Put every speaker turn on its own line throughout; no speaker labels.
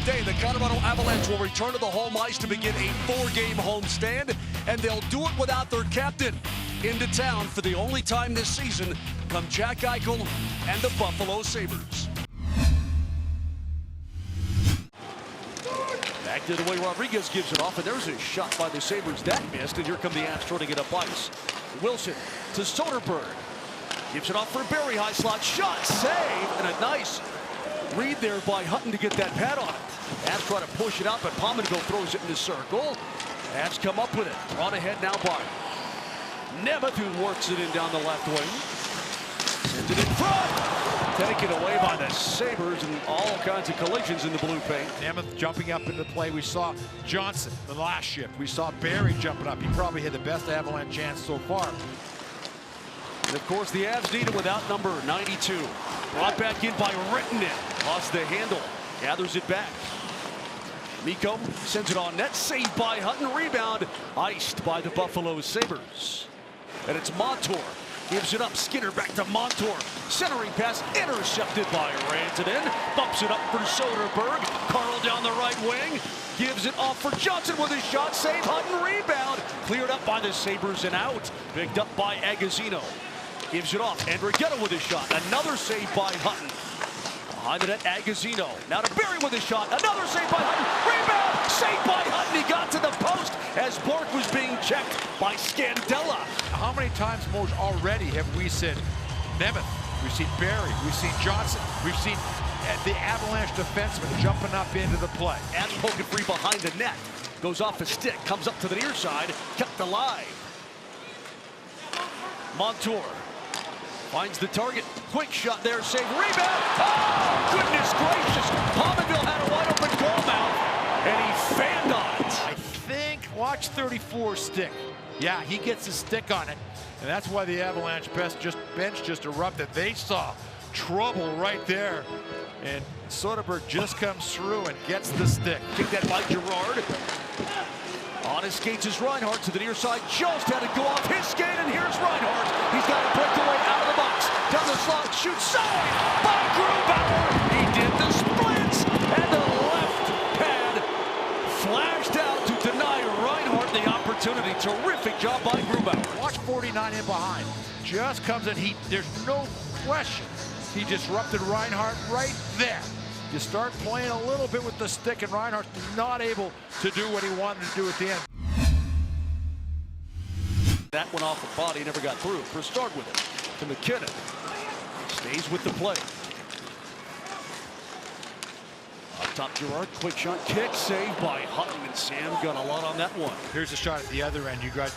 today, the Colorado Avalanche will return to the home ice to begin a 4-game homestand, and they'll do it without their captain. Into town for the only time this season come Jack Eichel and the Buffalo Sabres. Back to the way Rodriguez gives it off, and there's a shot by the Sabres that missed, and here come the Avs trying to get up ice. Wilson to Soderberg. Gives it off for Barrie, high slot shot, save, and a nice read there by Hutton to get that pad on it. Avs try to push it out, but Pominville throws it in the circle. Avs come up with it. Brought ahead now by Nemeth, who works it in down the left wing. Sends it in front. Taken away by the Sabres, and all kinds of collisions in the blue paint.
Nemeth jumping up into play. We saw Johnson the last shift. We saw Barrie jumping up. He probably had the best Avalanche chance so far.
And of course, the Avs need it without number 92. Brought back in by Rittinen. Lost the handle. Gathers it back. Mikko sends it on net. Saved by Hutton. Rebound. Iced by the Buffalo Sabres. And it's Montour. Gives it up. Skinner back to Montour. Centering pass. Intercepted by Rantanen. Bumps it up for Soderberg. Carl down the right wing. Gives it off for Johnson with a shot. Save. Hutton. Rebound. Cleared up by the Sabres and out. Picked up by Agazino. Gives it off. Andrighetto with a shot. Another save by Hutton. Behind the net, Agazino. Now to Barrie with a shot. Another save by Hutton. Rebound. Saved by Hutton. He got to the post as Bork was being checked by Scandella.
How many times most already have we seen Nemeth? We've seen Barrie. We've seen Johnson. We've seen the Avalanche defenseman jumping up into the play.
Avs poking free behind the net. Goes off a stick. Comes up to the near side. Kept alive. Montour. Finds the target. Quick shot there. Save. Rebound. Oh, goodness gracious. Pominville had a wide open goal mouth, and he fanned on it.
I think, watch 34 stick. Yeah, he gets a stick on it. And that's why the Avalanche bench just erupted. They saw trouble right there. And Soderberg just comes through and gets the stick.
Kick that by Girard. On his skates is Reinhart to the near side. Just had to go off his skate, and here's Reinhart. He's got a breakaway out of the box. Down the slot, shoots, save by Grubauer. He did the splits, and the left pad flashed out to deny Reinhart the opportunity. Terrific job by Grubauer.
Watch 49 in behind. Just comes in. There's no question. He disrupted Reinhart right there. You start playing a little bit with the stick, and Reinhart's not able to do what he wanted to do at the end.
That went off the body, never got through. Broussard with it to McKinnon. Stays with the play. Up top, Girard, quick shot, kick, saved by Hutton, and Sam got a lot on that one.
Here's a shot at the other end. You got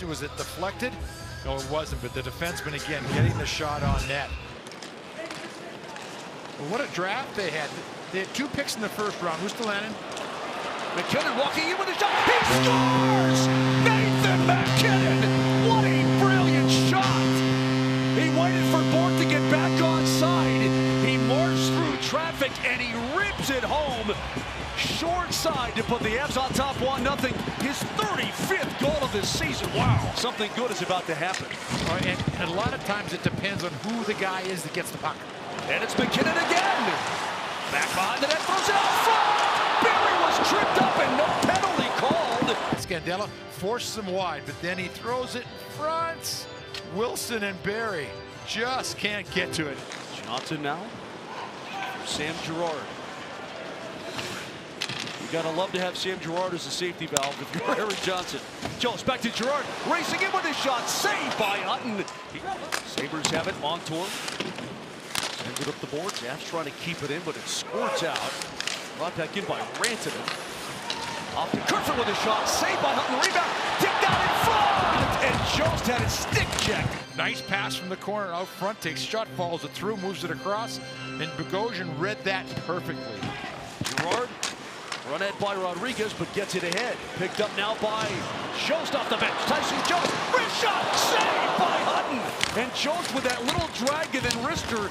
was it deflected? No, it wasn't, but the defenseman again getting the shot on net. What a draft they had. They had 2 picks in the first round. Ristolainen.
McKinnon walking in with a shot. He scores! Nathan McKinnon! What a brilliant shot! He waited for Bork to get back on side. He marched through traffic and he rips it home. Short side to put the Avs on top 1-0. His 35th goal of the season. Wow, something good is about to happen.
And a lot of times it depends on who the guy is that gets the puck.
And it's McKinnon again. Back behind the net, throws it out front. Barrie was tripped up and no penalty called.
Scandella forces him wide, but then he throws it in front. Wilson and Barrie just can't get to it.
Johnson now. Sam Girard. You gotta love to have Sam Girard as a safety valve if you're Erik Johnson. Jones back to Girard, racing in with a shot, saved by Hutton. Sabres have it, Montour. Sends it up the boards. Avs trying to keep it in, but it squirts out. Brought back in by Rantanen. Off to Kerfoot with a shot. Saved by Hutton. Rebound. Tipped out in front. And Jost had his stick checked.
Nice pass from the corner out front. Takes shot, follows it through, moves it across. And Bogosian read that perfectly.
Girard. Run at by Rodriguez, but gets it ahead. Picked up now by Jost off the bench. Tyson Jost. Wrist shot. Saved by Hutton. And Jost with that little drag and then wrister.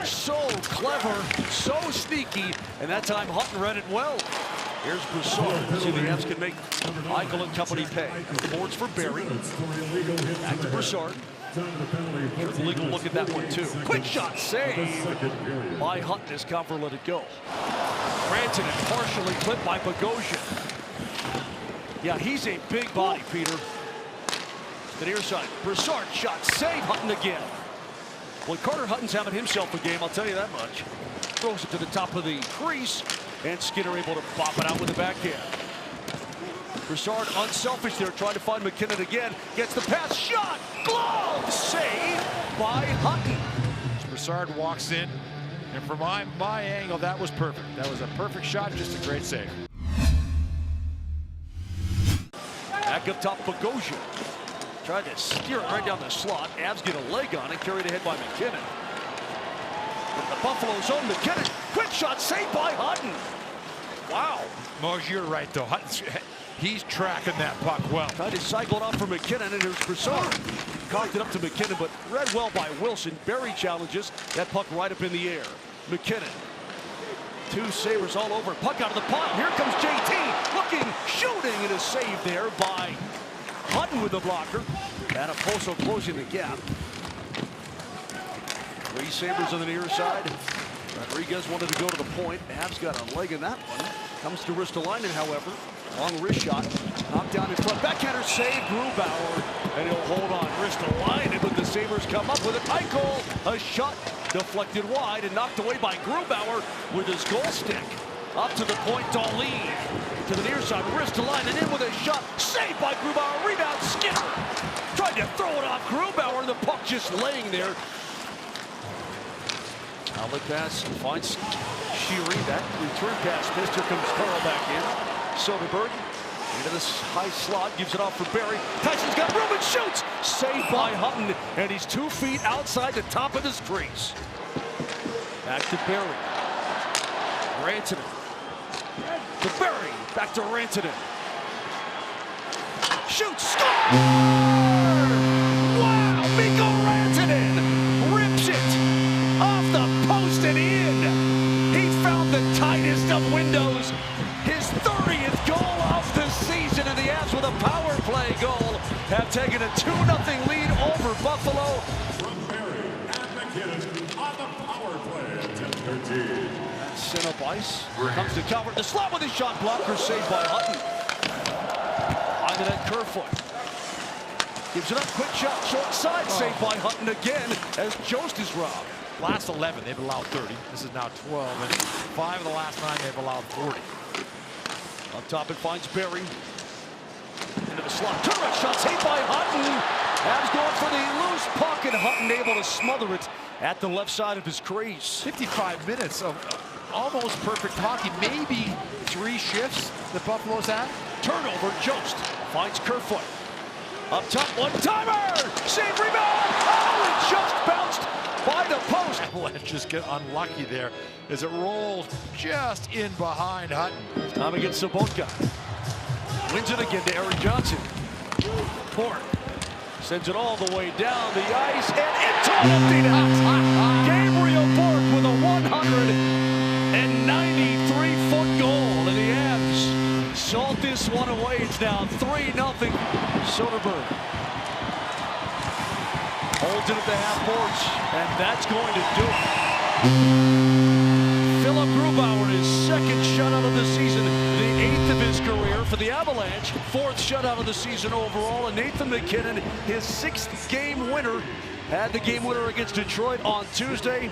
So clever, so sneaky, and that time Hutton read it well. Here's Broussard. See the Avs can make Eichel and company pay. Boards for Barrie. Back to Broussard. Here's the legal look at that one too. Quick shot, save by Hutton as Comfer let it go. Rantanen partially clipped by Bogosian. Yeah, he's a big body, Peter. The near side, Brassard shot, save Hutton again. Well, Carter Hutton's having himself a game, I'll tell you that much. Throws it to the top of the crease, and Skinner able to bop it out with the backhand. Brassard unselfish there, trying to find MacKinnon again. Gets the pass, shot, glove, save by Hutton.
Brassard walks in, and from my angle, that was perfect. That was a perfect shot, just a great save.
Back up top, Bogosian. Tried to steer it right down the slot. Avs get a leg on it, carried ahead by MacKinnon. From the Buffalo's own MacKinnon, quick shot, saved by Hutton. Wow.
Moj, you're right, though. He's tracking that puck well.
Tried to cycle it off for MacKinnon, and here's Brassard. Cocked it up to MacKinnon, but read well by Wilson. Barry challenges that puck right up in the air. MacKinnon. Two Sabres all over. Puck out of the pot. Here comes JT. Looking, shooting, and a save there by Hutton with the blocker. And Oposo closing the gap. Three Sabres on the near side. Rodriguez wanted to go to the point. Avs got a leg in that one. Comes to Ristolainen, however. Long wrist shot. Knocked down in front. Backhander save. Grubauer. And he'll hold on. Ristolainen, but the Sabres come up with a tight goal. A shot deflected wide and knocked away by Grubauer with his goal stick. Up to the point, Dahlin. To the near side. Ristolainen in with a shot. Saved by Grubauer. Rebound, Skinner. Tried to throw it off Grubauer. The puck just laying there. Outlet pass finds Sheary. That return pass missed. Here comes Carl back in. Soderberg into this high slot, gives it off for Barry. Tyson's got room and shoots. Saved by Hutton, and he's 2 feet outside the top of his crease. Back to Barry. Rantanen. To Barry. Back to Rantanen. Shoots. Score! Wow! Mikko Rantanen rips it off the post and in. He found the tightest of windows. His 30th goal of the season, and the Avs with a power play goal have taken a 2-0 lead over Buffalo.
From Barry and MacKinnon on the power play at 10:13.
Sent up ice. Comes to Calvert. The slot with his shot blocker saved by Hutton. Behind the net, Kerfoot. Gives it up, quick shot, short side, saved by Hutton again as Jost is robbed.
Last 11, they've allowed 30. This is now 12, and 5 of the last 9, they've allowed 40.
Up top, it finds Barry. Into the slot. Turret shot, saved by Hutton. Avs going for the loose puck, and Hutton able to smother it at the left side of his crease.
55 minutes of almost perfect hockey. Maybe 3 shifts that Buffalo's had.
Turnover, Jost finds Kerfoot. Up top, one-timer! Save, rebound! Oh, it just bounced by the post.
Avalanche just get unlucky there as it rolls just in behind Hutton.
Time against Sobotka. Wins it again to Aaron Johnson. Bourque sends it all the way down the ice and into empty net. Gabriel Bourque with a 193-foot goal, and the Avs salt this one away. It's now 3-0. Soderberg holds it at the half boards, and that's going to do it. Philip Grubauer, his 2nd shutout of the season, the 8th of his career for the Avalanche, 4th shutout of the season overall, and Nathan MacKinnon, his 6th game winner, had the game winner against Detroit on Tuesday.